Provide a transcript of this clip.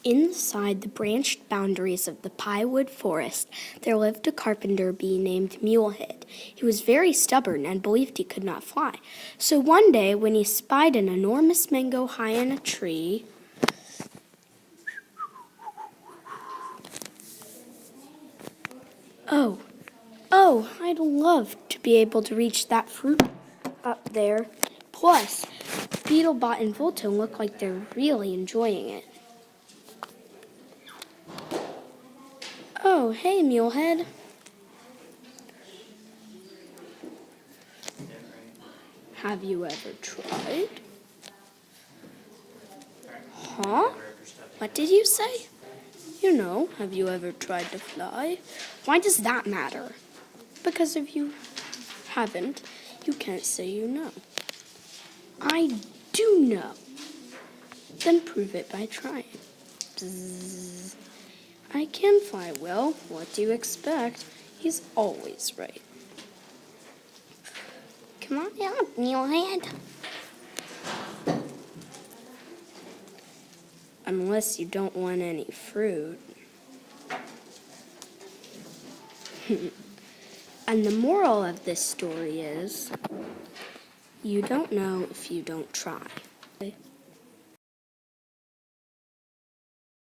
Inside the branched boundaries of the piewood forest, there lived a carpenter bee named Mulehead. He was very stubborn and believed he could not fly. So one day, when he spied an enormous mango high in a tree, Oh, I'd love to be able to reach that fruit up there. Plus, Beetlebot and Volto look like they're really enjoying it. Oh, hey, Mulehead. Have you ever tried? Huh? What did you say? You know, have you ever tried to fly? Why does that matter? Because if you haven't, you can't say you know. I do know. Then prove it by trying. Bzzz. I can fly well. What do you expect? He's always right. Come on out, Mulehead. Unless you don't want any fruit. And the moral of this story is, you don't know if you don't try.